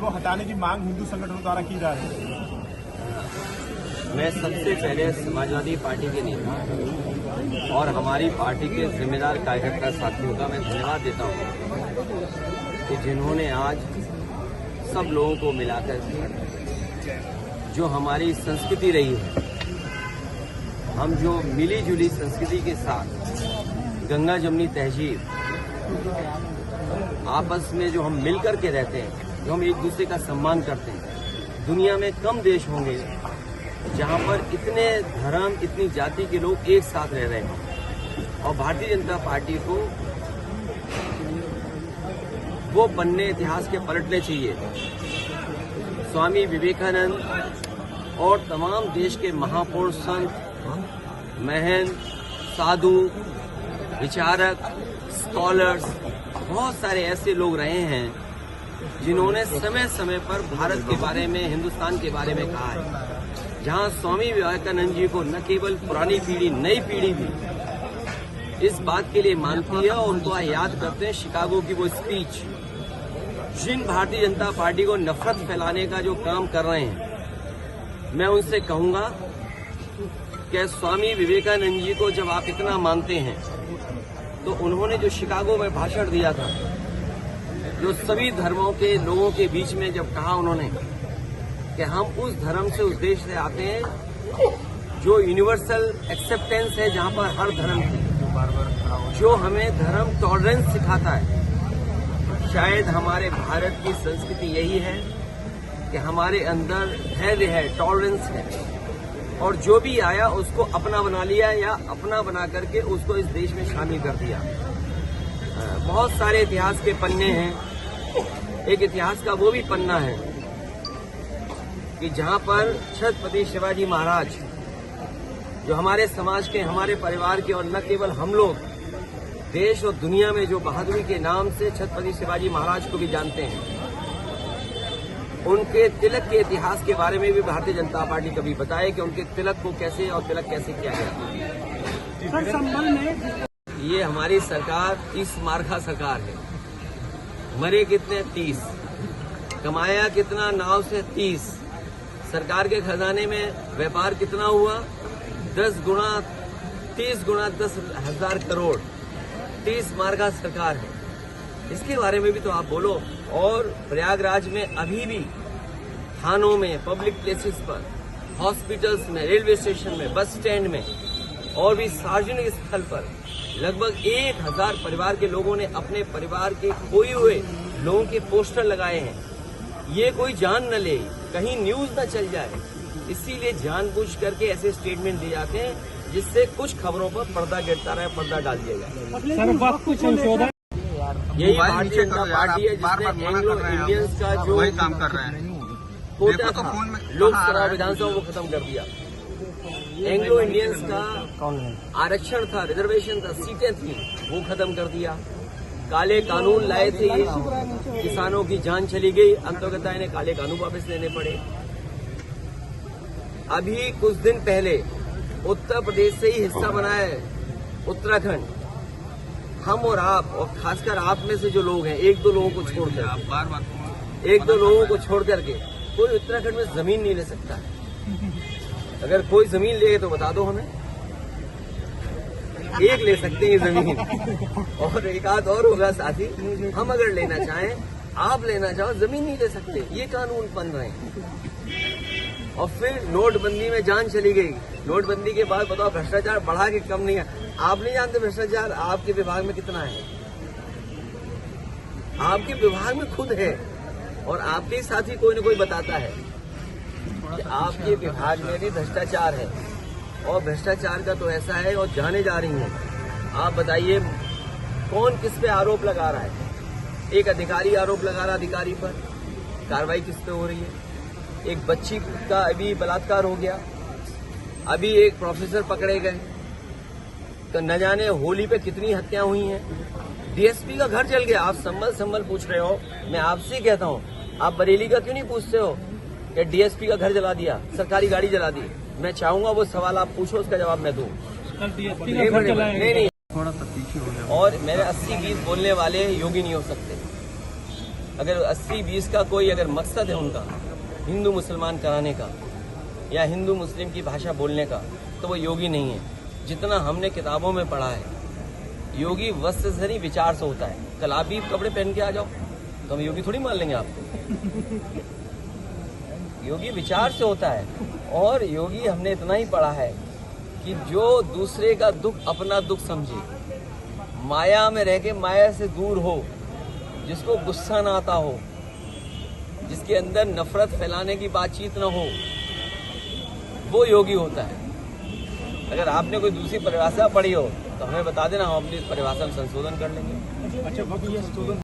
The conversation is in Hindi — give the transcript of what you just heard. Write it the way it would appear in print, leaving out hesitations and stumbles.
को हटाने की मांग हिंदू संगठनों द्वारा की जा रही है। मैं सबसे पहले समाजवादी पार्टी के नेता और हमारी पार्टी के जिम्मेदार कार्यकर्ता साथियों का मैं धन्यवाद देता हूं कि जिन्होंने आज सब लोगों को मिलाकर जो हमारी संस्कृति रही है, हम जो मिली जुली संस्कृति के साथ गंगा जमुनी तहजीब, आपस में जो हम मिलकर के रहते हैं, जो हम एक दूसरे का सम्मान करते हैं, दुनिया में कम देश होंगे जहां पर इतने धर्म, इतनी जाति के लोग एक साथ रह रहे हैं। और भारतीय जनता पार्टी को वो पन्ने इतिहास के पलटने चाहिए। स्वामी विवेकानंद और तमाम देश के महापुरुष, संत, महंत, साधु, विचारक, स्कॉलर्स, बहुत सारे ऐसे लोग रहे हैं जिन्होंने समय समय पर भारत के बारे में, हिंदुस्तान के बारे में कहा है। जहां स्वामी विवेकानंद जी को न केवल पुरानी पीढ़ी, नई पीढ़ी भी इस बात के लिए मानती है और उनको याद करते हैं शिकागो की वो स्पीच। जिन भारतीय जनता पार्टी को नफरत फैलाने का जो काम कर रहे हैं, मैं उनसे कहूंगा कि स्वामी विवेकानंद जी को जब आप इतना मानते हैं तो उन्होंने जो शिकागो में भाषण दिया था, जो सभी धर्मों के लोगों के बीच में जब कहा उन्होंने कि हम उस धर्म से, उस देश से आते हैं जो यूनिवर्सल एक्सेप्टेंस है, जहां पर हर धर्म की, जो हमें धर्म टॉलरेंस सिखाता है। शायद हमारे भारत की संस्कृति यही है कि हमारे अंदर धैर्य है, टॉलरेंस है, और जो भी आया उसको अपना बना लिया या अपना बना करके उसको इस देश में शामिल कर दिया। बहुत सारे इतिहास के पन्ने हैं। एक इतिहास का वो भी पन्ना है कि जहां पर छत्रपति शिवाजी महाराज, जो हमारे समाज के, हमारे परिवार के, और न केवल हम लोग, देश और दुनिया में जो बहादुरी के नाम से छत्रपति शिवाजी महाराज को भी जानते हैं, उनके तिलक के इतिहास के बारे में भी भारतीय जनता पार्टी कभी बताए कि उनके तिलक को कैसे और तिलक कैसे किया गया। सर, संबल में ये हमारी सरकार 30 मार्का सरकार है। मरे कितने? 30। कमाया कितना? नाव से 30। सरकार के खजाने में व्यापार कितना हुआ? 10 गुना, 30 गुना 10,000 करोड़। 30 मार्का सरकार है। इसके बारे में भी तो आप बोलो। और प्रयागराज में अभी भी थानों में, पब्लिक प्लेसेस पर, हॉस्पिटल्स में, रेलवे स्टेशन में, बस स्टैंड में और भी सार्वजनिक स्थल पर लगभग 1000 परिवार के लोगों ने अपने परिवार के खोए हुए लोगों के पोस्टर लगाए हैं। ये कोई जान न ले, कहीं न्यूज न चल जाए, इसीलिए जानबूझ करके ऐसे स्टेटमेंट दिए जाते हैं जिससे कुछ खबरों पर पर्दा गिरता रहे, पर्दा डाल दिया जाए। यही भारतीय जनता पार्टी है जिसने एंग्लो इंडियंस का जो काम कर रहे हैं, कोटा था लोकसभा विधानसभा वो खत्म कर दिया। एंग्लो इंडियंस का आरक्षण था, रिजर्वेशन था, सीटें थी, वो खत्म कर दिया। काले कानून लाए थे, ये किसानों की जान चली गई, अंतर्गत इन्हें काले कानून वापस लेने पड़े। अभी कुछ दिन पहले उत्तर प्रदेश से ही हिस्सा बना है उत्तराखंड। हम और आप, और खासकर आप में से जो लोग हैं, एक दो लोगों को छोड़कर, एक दो लोगों को छोड़ करके कोई उत्तराखंड में जमीन नहीं ले सकता है। अगर कोई जमीन ले तो बता दो हमें। एक ले सकते हैं जमीन, और एक आध और होगा साथी। हम अगर लेना चाहें, आप लेना चाहो, जमीन नहीं ले सकते। ये कानून बन रहे हैं। और फिर नोटबंदी में जान चली गई। नोटबंदी के बाद बताओ भ्रष्टाचार बढ़ा के कम नहीं है। आप नहीं जानते भ्रष्टाचार आपके विभाग में कितना है। आपके विभाग में खुद है, और आपके साथ ही कोई न कोई बताता है कि आपके विभाग में भी भ्रष्टाचार है। और भ्रष्टाचार का तो ऐसा है, और जाने जा रही हैं। आप बताइए कौन किस पे आरोप लगा रहा है? एक अधिकारी आरोप लगा रहा अधिकारी पर, कार्रवाई किस पे हो रही है? एक बच्ची का अभी बलात्कार हो गया, अभी एक प्रोफेसर पकड़े गए। तो न जाने होली पे कितनी हत्या हुई हैं। डीएसपी का घर जल गया। आप संबल पूछ रहे हो, मैं आपसे कहता हूं, आप बरेली का क्यों नहीं पूछते हो कि डीएसपी का घर जला दिया, सरकारी गाड़ी जला दी? मैं चाहूंगा वो सवाल आप पूछो, उसका जवाब मैं दूं। नहीं, थोड़ा सा पीछे हो गया। और मेरे 80-20 बोलने वाले योगी नहीं हो सकते। अगर 80-20 का कोई अगर मकसद है उनका हिंदू मुसलमान कराने का या हिंदू मुस्लिम की भाषा बोलने का, तो वो योगी नहीं है। जितना हमने किताबों में पढ़ा है, योगी वस्त्र से नहीं विचार से होता है। कल आप भी कपड़े पहन के आ जाओ तो हम योगी थोड़ी मान लेंगे आपको। योगी विचार से होता है। और योगी हमने इतना ही पढ़ा है कि जो दूसरे का दुख अपना दुख समझे, माया में रह के माया से दूर हो, जिसको गुस्सा ना आता हो, जिसके अंदर नफरत फैलाने की बातचीत ना हो, वो योगी होता है। अगर आपने कोई दूसरी परिभाषा पढ़ी हो तो हमें बता देना, हम अपनी इस परिभाषा में संशोधन कर लेंगे। अच्छा, वक्त ये संशोधन